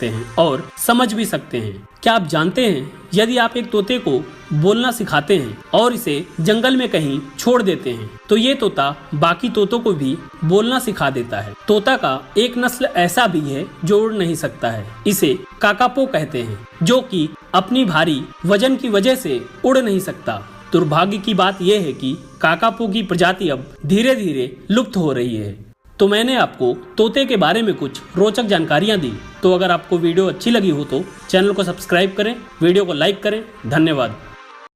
सकते हैं और समझ भी सकते हैं। क्या आप जानते हैं, यदि आप एक तोते को बोलना सिखाते हैं और इसे जंगल में कहीं छोड़ देते हैं तो ये तोता बाकी तोतों को भी बोलना सिखा देता है। तोता का एक नस्ल ऐसा भी है जो उड़ नहीं सकता है, इसे काकापो कहते हैं, जो कि अपनी भारी वजन की वजह से उड़ नहीं सकता। दुर्भाग्य की बात यह है कि काकापो की प्रजाति अब धीरे धीरे लुप्त हो रही है। तो मैंने आपको तोते के बारे में कुछ रोचक जानकारियां दी। तो अगर आपको वीडियो अच्छी लगी हो तो चैनल को सब्सक्राइब करें, वीडियो को लाइक करें। धन्यवाद।